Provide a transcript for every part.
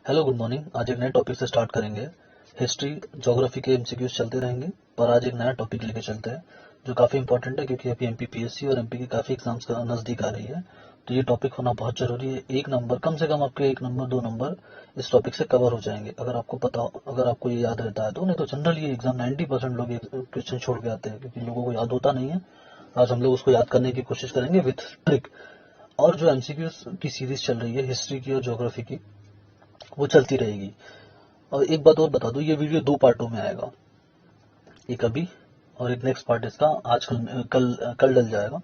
Hello good morning. आज एक नए टॉपिक से स्टार्ट करेंगे। हिस्ट्री ज्योग्राफी के एमसीक्यूज चलते रहेंगे, पर आज एक नया टॉपिक लेके चलते हैं जो काफ़ी इंपॉर्टेंट है, क्योंकि अभी एमपीपीएससी और एमपी की काफ़ी एग्जाम्स का नज़दीक आ रही है। तो ये टॉपिक होना बहुत ज़रूरी है। एक नंबर कम से कम आपके 1 नंबर 2 नंबर इस टॉपिक से कवर हो जाएंगे, अगर आपको पता हो, अगर आपको ये याद रहता है तो। नहीं तो जनरली ये एग्जाम 90% लोग क्वेश्चन छोड़ के आते हैं, क्योंकि लोगों को याद होता नहीं है। आज हम लोग उसको याद करने की कोशिश करेंगे विथ ट्रिक। और जो एमसीक्यूज की सीरीज चल रही है हिस्ट्री की और ज्योग्राफी की, वो चलती रहेगी। और एक बात और बता दूं, ये वीडियो 2 पार्टों में आएगा, एक अभी और एक नेक्स्ट पार्ट इसका आज कल डल जाएगा।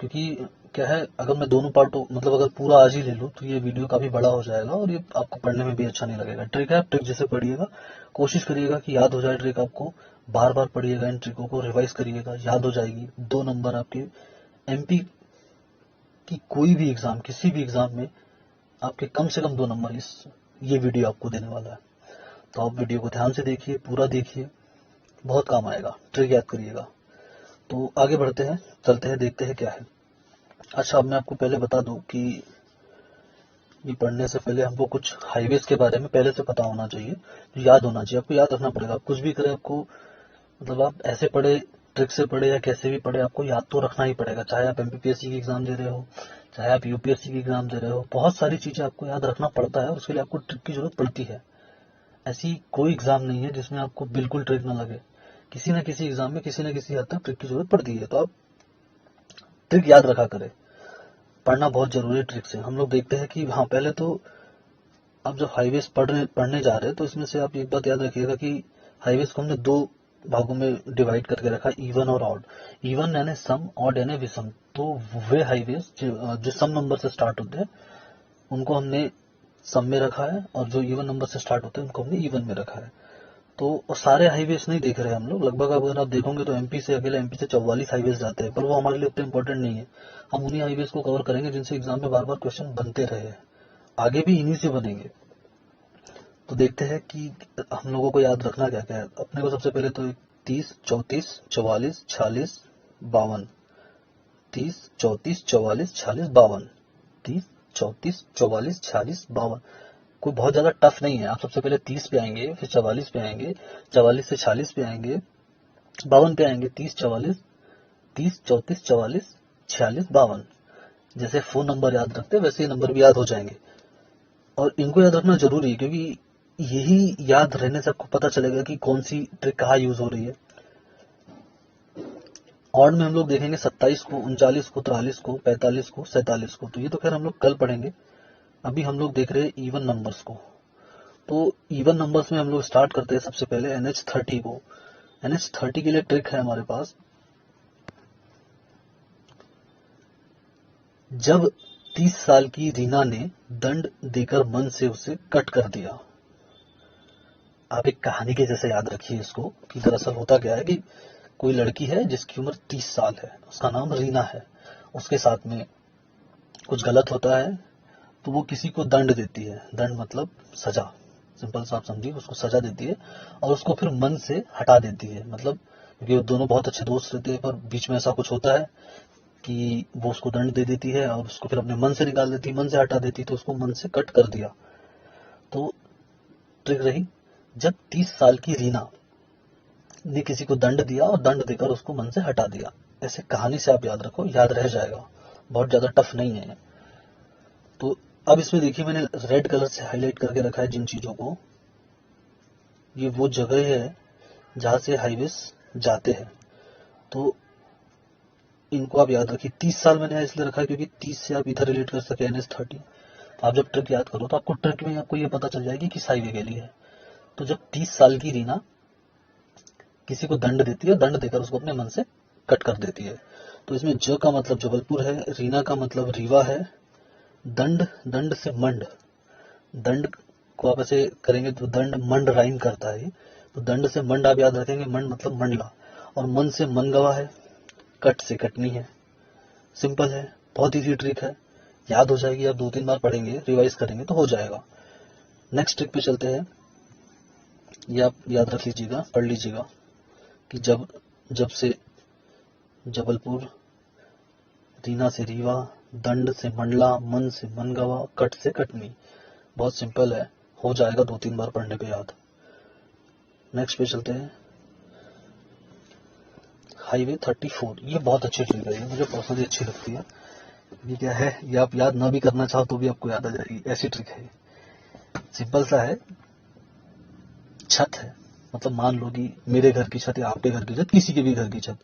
क्योंकि क्या है, अगर मैं दोनों पार्टों मतलब अगर पूरा आज ही ले लूँ तो ये वीडियो काफ़ी बड़ा हो जाएगा और ये आपको पढ़ने में भी अच्छा नहीं लगेगा। ट्रिक है, आप ट्रिक जैसे पढ़िएगा, कोशिश करिएगा कि याद हो जाए ट्रिक आपको। बार बार पढ़िएगा, इन ट्रिकों को रिवाइज करिएगा, याद हो जाएगी। 2 नंबर आपके एमपी की कोई भी एग्जाम, किसी भी एग्जाम में आपके कम से कम 2 नंबर इस ये वीडियो आपको देने वाला है। तो आप वीडियो को ध्यान से देखिए, पूरा देखिए, बहुत काम आएगा। ट्रिक याद करिएगा। तो आगे बढ़ते हैं, चलते हैं, देखते हैं क्या है। अच्छा, अब मैं आपको पहले बता दूं कि ये पढ़ने से पहले हमको कुछ हाईवेज के बारे में पहले से पता होना चाहिए, जो याद होना चाहिए। आपको याद रखना पड़ेगा। आप कुछ भी करें, आपको मतलब आप ऐसे पढ़े, ट्रिक से पढ़े या कैसे भी पढ़े, आपको याद तो रखना ही पड़ेगा। चाहे आप एमपीपीएससी की एग्जाम दे रहे हो, चाहे आप यूपीएससी की एग्जाम दे रहे हो, बहुत सारी चीजें आपको याद रखना पड़ता है और उसके लिए आपको ट्रिक की जरूरत पड़ती है। ऐसी कोई एग्जाम नहीं है जिसमें आपको बिल्कुल ट्रिक ना लगे। किसी न किसी एग्जाम में किसी न किसी हद तक ट्रिक की जरूरत पड़ती है। तो आप ट्रिक याद रखा करें। पढ़ना बहुत जरूरी है ट्रिक से। हम लोग देखते हैं कि हाँ, पहले तो आप जब हाईवेज पढ़ने जा रहे हैं तो इसमें से आप एक बात याद रखिएगा कि हाईवेज को हमने 2 भागों में डिवाइड करके रखा, इवन और ऑड। इवन यानी सम, ऑड यानी विषम। तो वे हाईवेज जो सम नंबर से स्टार्ट होते हैं उनको हमने सम में रखा है, और जो इवन नंबर से स्टार्ट होते हैं उनको हमने इवन में रखा है। तो सारे हाईवेज नहीं देख रहे हम लोग। लगभग अगर आप देखोगे तो एमपी से, अकेले एमपी से 44 हाईवेज जाते हैं, पर वो हमारे लिए उतने इंपॉर्टेंट नहीं है। हम उन्हीं हाईवेज को कवर करेंगे जिनसे एग्जाम में बार बार क्वेश्चन बनते रहे हैं, आगे भी इन्हीं से बनेंगे। तो देखते हैं कि हम लोगों को याद रखना क्या क्या है। अपने को सबसे पहले तो 30, 34, 44, 46, 52। 30, 34, 44, 46, 52। 30, 34, 44, 46, 52। कोई बहुत ज्यादा टफ नहीं है। आप सबसे पहले 30 पे आएंगे, फिर 44 पे आएंगे, 44 से 46 पे आएंगे, 52 पे आएंगे, 30, 44, 30, 34, 44, 46, 52। जैसे फोन नंबर याद रखते हैं वैसे ही नंबर भी याद हो जाएंगे। और इनको याद रखना जरूरी है, क्योंकि यही याद रहने से आपको पता चलेगा कि कौन सी ट्रिक कहाँ यूज हो रही है। ऑड में हम लोग देखेंगे 27 को, 39 को, 43 को, 45 को, 47 को। तो ये तो खैर हम लोग कल पढ़ेंगे। अभी हम लोग देख रहे हैं इवन नंबर्स को। तो इवन नंबर्स में हम लोग स्टार्ट करते हैं सबसे पहले NH30 को। NH30 के लिए ट्रिक है हमारे पास। जब 30 साल की रीना ने दंड देकर मन से उसे कट कर दिया। आप एक कहानी के जैसे याद रखिए इसको, कि दरअसल होता क्या है कि कोई लड़की है जिसकी उम्र 30 साल है, उसका नाम रीना है। उसके साथ में कुछ गलत होता है, तो वो किसी को दंड देती है। दंड मतलब सजा, सिंपल सा आप समझिए, उसको सजा देती है और उसको फिर मन से हटा देती है। मतलब क्योंकि वो दोनों बहुत अच्छे दोस्त रहते हैं, पर बीच में ऐसा कुछ होता है कि वो उसको दंड दे देती है और उसको फिर अपने मन से निकाल देती है, मन से हटा देती है। तो उसको मन से कट कर दिया। तो ट्रिक रही, जब 30 साल की रीना ने किसी को दंड दिया और दंड देकर उसको मन से हटा दिया। ऐसे कहानी से आप याद रखो, याद रह जाएगा। बहुत ज्यादा टफ नहीं है। तो अब इसमें देखिए, मैंने रेड कलर से हाईलाइट करके रखा है जिन चीजों को, ये वो जगह है जहां से हाईवेज जाते हैं। तो इनको आप याद रखिए। 30 साल मैंने इसलिए रखा है क्योंकि 30 से आप इधर रिलेट कर सके NH30। आप जब ट्रिक याद करो तो आपको ट्रिक में आपको ये पता चल जाएगी किस हाईवे के लिए है। तो जब 30 साल की रीना किसी को दंड देती है, दंड देकर उसको अपने मन से कट कर देती है। तो इसमें ज का मतलब जबलपुर है, रीना का मतलब रीवा है, दंड, दंड से मंड। दंड को आप ऐसे करेंगे तो दंड मंड राइम करता है। तो दंड से मंड आप याद रखेंगे, मंड मतलब मंडला। और मन से मन गवा है, कट से कटनी है। सिंपल है, बहुत इजी ट्रिक है, याद हो जाएगी। आप 2-3 बार पढ़ेंगे, रिवाइज करेंगे तो हो जाएगा। नेक्स्ट ट्रिक पे चलते हैं। ये आप याद रख लीजिएगा, पढ़ लीजिएगा कि जब, जब से जबलपुर, रीना से रीवा, दंड से मंडला, मन से मनगवा, कट से कटनी। बहुत सिंपल है, हो जाएगा 2-3 बार पढ़ने पे याद। नेक्स्ट पे चलते हैं, हाईवे 34। ये बहुत अच्छी ट्रिक है, ये मुझे पर्सनली अच्छी लगती है। ये क्या है, ये आप याद ना भी करना चाहो तो भी आपको याद आ जाएगी, ऐसी ट्रिक है। सिंपल सा है, छत है, मतलब मान लो कि मेरे घर की छत या आपके घर की छत, किसी के भी घर की छत,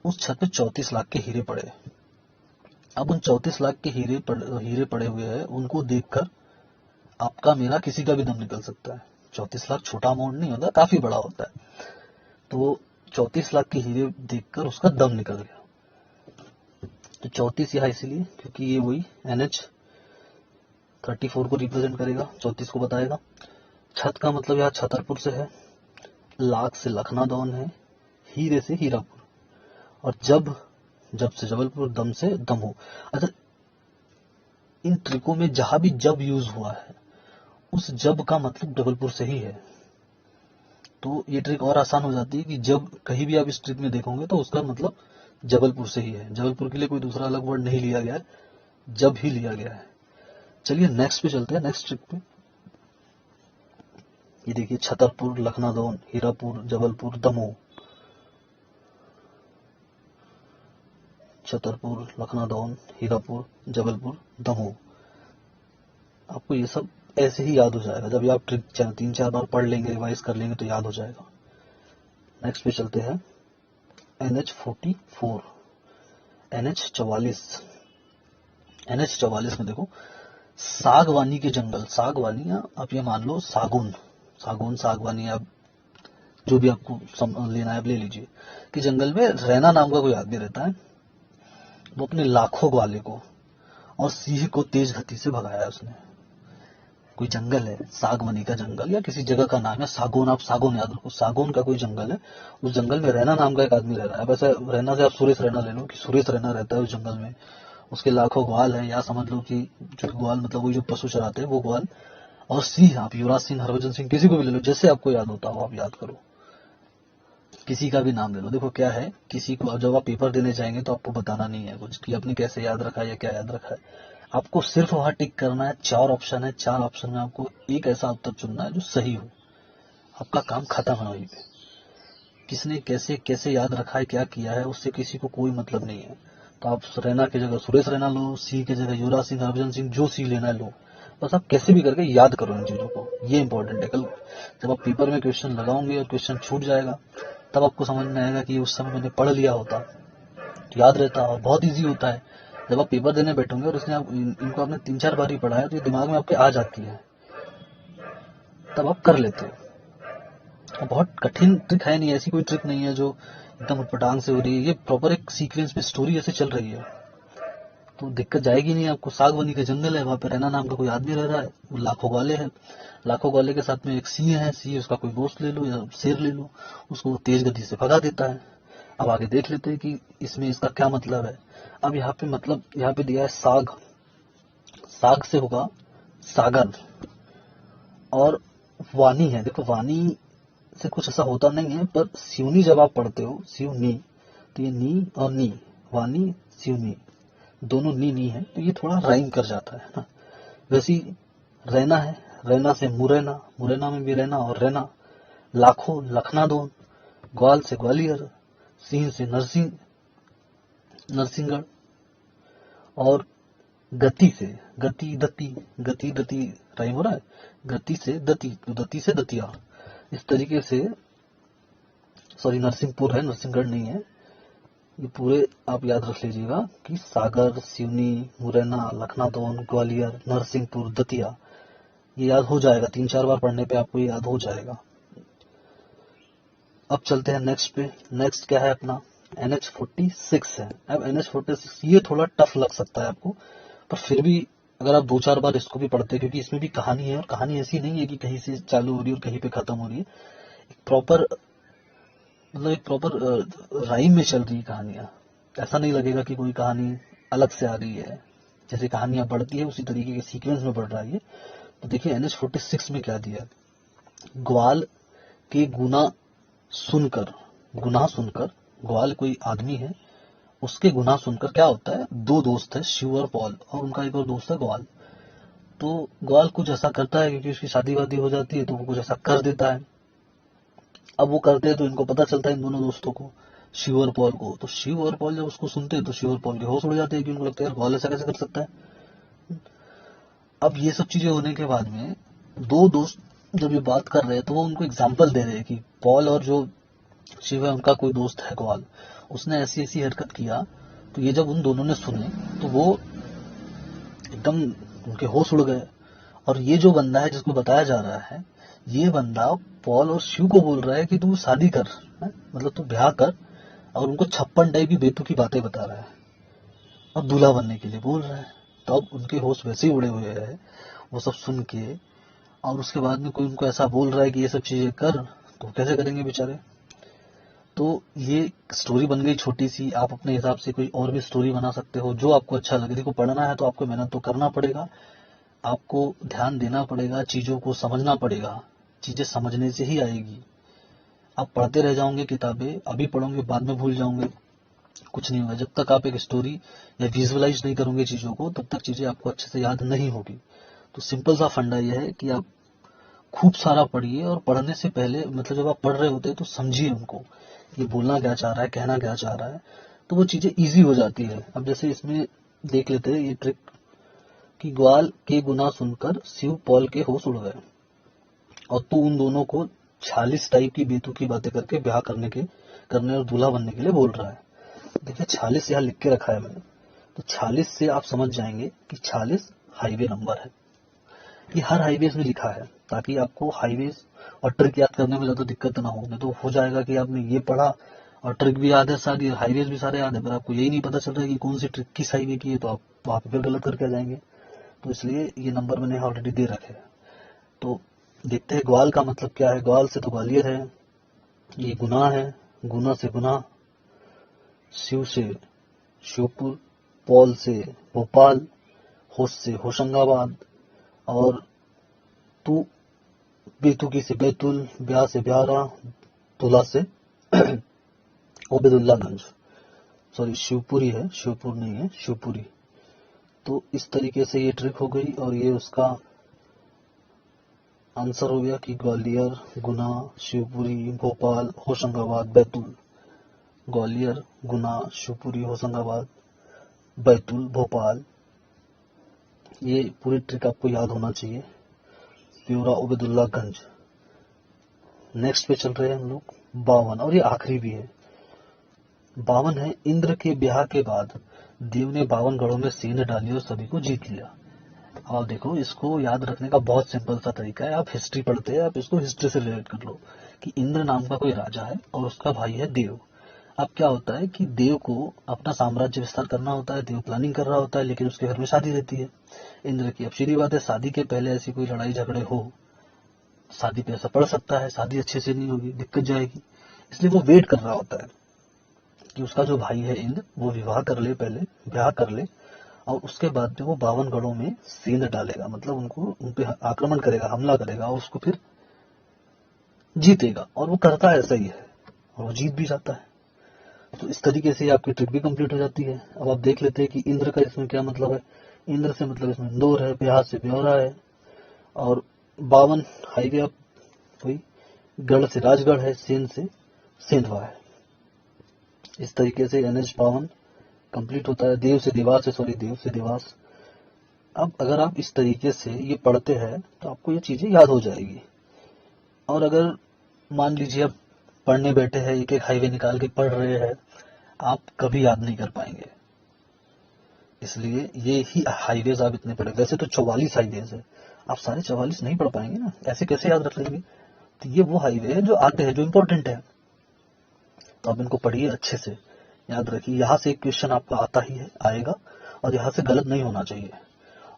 उस छत पे 34 लाख के हीरे पड़े। अब उन 34 लाख के हीरे पड़े हुए हैं, उनको देखकर आपका मेरा किसी का भी दम निकल सकता है। 34 लाख छोटा अमाउंट नहीं होता, काफी बड़ा होता है। तो 34 लाख के हीरे देखकर उसका दम निकल गया। तो 34 यहाँ इसलिए क्योंकि ये वही NH34 को रिप्रेजेंट करेगा, 34 को बताएगा। छत का मतलब यहाँ छतरपुर से है, लाख से लखनादौन है, हीरे से हीरापुर, और जब से जबलपुर, दम से दमोह। अच्छा, इन ट्रिकों में जहां भी जब यूज हुआ है, उस जब का मतलब जबलपुर से ही है। तो ये ट्रिक और आसान हो जाती है कि जब कहीं भी आप इस ट्रिक में देखोगे तो उसका मतलब जबलपुर से ही है। जबलपुर के लिए कोई दूसरा अलग वर्ड नहीं लिया गया है, जब ही लिया गया है। चलिए नेक्स्ट पे चलते हैं, नेक्स्ट ट्रिक पे। ये देखिए, छतरपुर, लखनादौन, हीरापुर, जबलपुर, दमोह। छतरपुर, लखनादौन, हीरापुर, जबलपुर, दमोह। आपको ये सब ऐसे ही याद हो जाएगा, जब आप ट्रिक 3-4 बार पढ़ लेंगे, रिवाइज कर लेंगे तो याद हो जाएगा। नेक्स्ट पे चलते हैं, NH44, NH44। NH44 में देखो, सागवानी के जंगल, सागवानी या आप ये मान लो सागौन, सागवानी, आप जो भी आपको लेना है आप ले लीजिए, कि जंगल में रैना नाम का कोई आदमी रहता है। वो अपने लाखों ग्वाले को और सिंह को तेज गति से भगाया उसने। कोई जंगल है, सागवानी का जंगल, या किसी जगह का नाम है सागौन, आप सागौन याद रखो, सागौन का कोई जंगल है। उस जंगल में रैना नाम का एक आदमी रह रहा है। वैसे रैना से आप सुरेश रैना ले लो, कि सुरेश रैना रहता है उस जंगल में, उसके लाखों ग्वाल है, या समझ लो कि जो ग्वाल मतलब वही जो पशु चराते हैं वो ग्वाल, और सिंह, आप युवराज सिंह, हरभजन सिंह, किसी को भी ले लो, जैसे आपको याद होता हो आप याद करो, किसी का भी नाम ले लो। देखो क्या है, किसी को जब आप पेपर देने जाएंगे तो आपको बताना नहीं है कुछ कि आपने कैसे याद रखा है या क्या याद रखा है। आपको सिर्फ वहां टिक करना है, 4 ऑप्शन है, 4 ऑप्शन में आपको एक ऐसा उत्तर चुनना है जो सही हो। आपका काम खत्म है वहीं पे। किसने कैसे कैसे याद रखा है, क्या किया है, उससे किसी को कोई मतलब नहीं है। तो आप रैना की जगह सुरेश रैना लो, सी की जगह युवराज सिंह, हरभजन सिंह, जो सी लेना है लो। बस आप कैसे भी करके याद करो इन चीजों को, ये इंपॉर्टेंट है। कल जब आप पेपर में क्वेश्चन लगाओगे और क्वेश्चन छूट जाएगा, तब आपको समझ में आएगा कि उस समय मैंने पढ़ लिया होता तो याद रहता, और बहुत ईजी होता है। जब आप पेपर देने बैठोगे और इसने इनको आपने 3-4 बार ही पढ़ा है, तो ये दिमाग में आपके आ जाती है, तब आप कर लेते हो। और बहुत कठिन ट्रिक है नहीं, ऐसी कोई ट्रिक नहीं है जो एकदम उटपटांग से हो रही है। ये प्रॉपर एक सीक्वेंस में स्टोरी ऐसे चल रही है, तो दिक्कत जाएगी नहीं आपको। सागवानी का जंगल है, वहां पे रैना नाम का कोई आदमी रह रहा है, वो लाखों ग्वाले हैं, लाखों ग्वाले के साथ में एक सिंह है, सिंह उसका कोई दोस्त ले लो या शेर ले लो, उसको तेज गति से भगा देता है। अब आगे देख लेते हैं कि इसमें इसका क्या मतलब है। अब यहाँ पे मतलब यहाँ पे दिया है साग, साग से होगा सागर, और वानी है। देखो वानी से कुछ ऐसा होता नहीं है, पर सिवनी जब आप पढ़ते हो, सिवनी, तो ये नी और नी, वानी सिवनी, दोनों नी है, तो ये थोड़ा राइम कर जाता है ना। वैसे ही रैना है, रैना से मुरैना, मुरैना में भी रैना और रैना, लाखों लखनादौन, ग्वाल से ग्वालियर, सिंह से नरसिंहगढ़, और गति से गति दती राइम हो रहा है, गति से दती, तो दती से दतिया। इस तरीके से, सॉरी नरसिंहपुर है, नरसिंहगढ़ नहीं है। ये पूरे आप याद रख लीजिएगा कि सागर, सिवनी, मुरैना, लखनादौन, ग्वालियर, नरसिंहपुर, दतिया, ये याद हो जाएगा। 3-4 बार पढ़ने पे आपको ये याद हो जाएगा। अब चलते हैं नेक्स्ट पे। नेक्स्ट क्या है अपना, NH46 है। अब NH46 ये थोड़ा टफ लग सकता है आपको, पर फिर भी अगर आप 2-4 बार इसको भी पढ़ते हैं, क्योंकि इसमें भी कहानी है, और कहानी ऐसी नहीं है कि कहीं से चालू हो रही है और कहीं पे खत्म हो रही है। प्रॉपर मतलब एक प्रॉपर राइम में चल रही कहानियां। ऐसा नहीं लगेगा कि कोई कहानी अलग से आ रही है, जैसे कहानियां बढ़ती है उसी तरीके के सीक्वेंस में बढ़ रही है। तो देखिए NH46 में क्या दिया, ग्वाल के गुनाह सुनकर, ग्वाल कोई आदमी है, उसके गुनाह सुनकर क्या होता है, 2 दोस्त है, शिव और पॉल, और उनका एक और दोस्त है ग्वाल। तो ग्वाल कुछ ऐसा करता है, क्योंकि उसकी शादी वादी हो जाती है तो वो कुछ ऐसा कर देता है। अब वो करते हैं तो इनको पता चलता है इन दोनों दोस्तों को, शिव और पॉल को। तो शिव और पॉल जब उसको सुनते हैं तो शिव और पॉल के होश उड़ जाते हैं, कि उनको लगता है यार ग्वाल ऐसा कैसे कर सकता है। अब ये सब चीजें होने के बाद में दो दोस्त जब ये बात कर रहे हैं तो वो उनको एग्जाम्पल दे रहे हैं कि पॉल और जो शिव है उनका कोई दोस्त है ग्वाल, उसने ऐसी ऐसी हरकत किया। तो ये जब उन दोनों ने सुने तो वो एकदम उनके होश उड़ गए। और ये जो बंदा है जिसको बताया जा रहा है, ये बंदा पॉल और शिव को बोल रहा है कि तू शादी कर, है? मतलब तू ब्याह कर, और उनको 56 टाइप की बेतुकी बातें बता रहा है और दूल्हा बनने के लिए बोल रहा है। तो अब उनके होश वैसे ही उड़े हुए हैं वो सब सुन के। और उसके बाद में कोई उनको ऐसा बोल रहा है कि ये सब चीजें कर, तो कैसे करेंगे बेचारे। तो ये स्टोरी बन गई छोटी सी। आप अपने हिसाब से कोई और भी स्टोरी बना सकते हो जो आपको अच्छा लगे। देखो, पढ़ना है तो आपको मेहनत तो करना पड़ेगा, आपको ध्यान देना पड़ेगा, चीजों को समझना पड़ेगा। चीजें समझने से ही आएगी। आप पढ़ते रह जाओगे किताबें, अभी पढ़ोगे बाद में भूल जाओगे, कुछ नहीं होगा। जब तक आप एक स्टोरी या विजुअलाइज नहीं करोगे चीजों को, तब तक चीजें आपको अच्छे से याद नहीं होगी। तो सिंपल सा फंडा यह है कि आप खूब सारा पढ़िए, और पढ़ने से पहले मतलब जब आप पढ़ रहे होते हैं तो समझिए उनको, ये बोलना क्या चाह रहा है, कहना क्या चाह रहा है। तो वो चीजें इजी हो जाती है। अब जैसे इसमें देख लेते हैं ये ट्रिक कि ग्वाल के गुना सुनकर शिव पॉल के होश उड़ गए, और तू उन दोनों को 46 टाइप की बेतुकी बातें करके ब्याह करने और दूल्हा बनने के लिए बोल रहा है। देखिए 46 यहाँ लिख के रखा है मैंने। तो 46 से आप समझ जाएंगे कि 46 हाईवे नंबर है। ये हर हाईवेज में लिखा है, ताकि आपको हाईवेज और ट्रिक याद करने में ज्यादा दिक्कत ना हो। नहीं तो हो जाएगा कि आपने ये पढ़ा और ट्रिक भी याद है, सारी हाईवेज भी सारे याद है, पर आपको यही नहीं पता चल रहा है कि कौन सी ट्रिक किस हाईवे की है, तो आप वहां पे फिर गलत करके आ जाएंगे। तो इसलिए ये नंबर मैंने ऑलरेडी दे रखे हैं। तो देखते हैं ग्वाल का मतलब क्या है। ग्वाल से तो ग्वालियर है, ये गुना है, गुना से गुना, शिव से शिवपुर, पॉल से भोपाल, होश से होशंगाबाद, और तू बेतुकी से बैतुल, ब्याह से ब्यारा, तुला से ओबेदुल्लागंज। सॉरी, शिवपुरी है, शिवपुर नहीं है, शिवपुरी। तो इस तरीके से ये ट्रिक हो गई, और ये उसका आंसर हो गया कि ग्वालियर, गुना, शिवपुरी, भोपाल, होशंगाबाद, बैतूल। ग्वालियर, गुना, शिवपुरी, होशंगाबाद, बैतूल, भोपाल। ये पूरी ट्रिक आपको याद होना चाहिए। प्योरा, ओबेदुल्लागंज। नेक्स्ट पे चल रहे हैं हम लोग 52, और ये आखिरी भी है। 52 है, इंद्र के ब्याह के बाद देव ने 52 गढ़ों में सेंध डाली और सभी को जीत लिया। अब आप देखो, इसको याद रखने का बहुत सिंपल सा तरीका है। आप हिस्ट्री पढ़ते हैं, आप इसको हिस्ट्री से रिलेट कर लो कि इंद्र नाम का कोई राजा है और उसका भाई है देव। अब क्या होता है कि देव को अपना साम्राज्य विस्तार करना होता है, देव प्लानिंग कर रहा होता है, लेकिन उसके घर में शादी रहती है इंद्र की। अब सीधी बात है, शादी के पहले ऐसी कोई लड़ाई झगड़े हो, शादी पे असर पड़ सकता है, शादी अच्छे से नहीं होगी, दिक्कत जाएगी। इसलिए वो वेट कर रहा होता है कि उसका जो भाई है इंद्र, वो विवाह कर ले, पहले ब्याह कर ले, और उसके बाद में वो 52 गढ़ों में सेंध डालेगा, मतलब उनको उन पे आक्रमण करेगा, हमला करेगा, और उसको फिर जीतेगा। और वो करता है, ऐसा ही है, और वो जीत भी जाता है। तो इस तरीके से आपकी ट्रिक भी कंप्लीट हो जाती है। अब आप देख लेते हैं कि इंद्र का इसमें क्या मतलब है। इंद्र से मतलब इसमें इंदौर है, बिहार से ब्यौरा है, और 52 हाईवे आप वही, गढ़ से राजगढ़ है, सेंध से सेंधवा है। इस तरीके से NH-52 कंप्लीट होता है। देव से देवास है, सॉरी, देव से देवास। अब अगर आप इस तरीके से ये पढ़ते हैं तो आपको ये चीजें याद हो जाएगी। और अगर मान लीजिए आप पढ़ने बैठे हैं, एक एक हाईवे निकाल के पढ़ रहे हैं, आप कभी याद नहीं कर पाएंगे। इसलिए ये ही हाईवेज आप इतने पढ़े। वैसे तो 44 हाईवेज है, आप सारे 44 नहीं पढ़ पाएंगे ना, ऐसे कैसे याद रख लेंगे। तो ये वो हाईवे है जो आते हैं, जो इंपॉर्टेंट है। तो आप इनको पढ़िए अच्छे से, याद रखिए। यहाँ से एक क्वेश्चन आपका आता ही है, आएगा, और यहाँ से गलत नहीं होना चाहिए।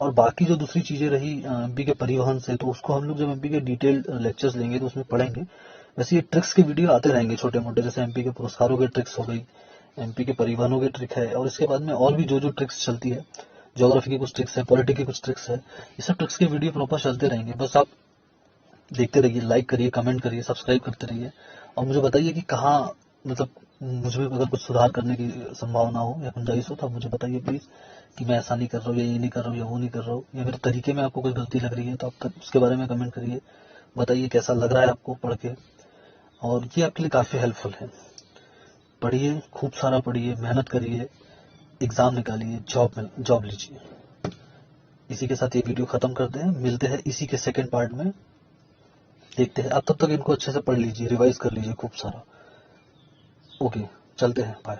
और बाकी जो दूसरी चीजें रही एमपी के परिवहन से, तो उसको हम लोग जब एमपी के डिटेल लेक्चर्स लेंगे तो उसमें पढ़ेंगे। वैसे ये ट्रिक्स के वीडियो आते रहेंगे छोटे मोटे, जैसे एमपी के पुरस्कारों के ट्रिक्स हो गई, एमपी के परिवहनों के ट्रिक है, और इसके बाद में और भी जो जो ट्रिक्स चलती है, ज्योग्राफी की कुछ ट्रिक्स है, पॉलिटी की कुछ ट्रिक्स है, ये सब ट्रिक्स के वीडियो प्रॉपर चलते रहेंगे। बस आप देखते रहिए, लाइक करिए, कमेंट करिए, सब्सक्राइब करते रहिए, और मुझे बताइए कि कहाँ मतलब मुझे भी अगर कुछ सुधार करने की संभावना हो या गुंजाइश हो तो आप मुझे बताइए प्लीज़ कि मैं ऐसा नहीं कर रहा हूँ या ये नहीं कर रहा हूँ या वो नहीं कर रहा हूँ, या मेरे तरीके में आपको कोई गलती लग रही है तो आप उसके बारे में कमेंट करिए, बताइए कैसा लग रहा है आपको पढ़ के। और ये आपके लिए काफ़ी हेल्पफुल है। पढ़िए, खूब सारा पढ़िए, मेहनत करिए, एग्ज़ाम निकालिए, जॉब लीजिए। इसी के साथ ये वीडियो ख़त्म करते हैं, मिलते हैं इसी के सेकेंड पार्ट में। देखते हैं, आप तब तक इनको अच्छे से पढ़ लीजिए, रिवाइज कर लीजिए खूब सारा। ओके, चलते हैं, बाय।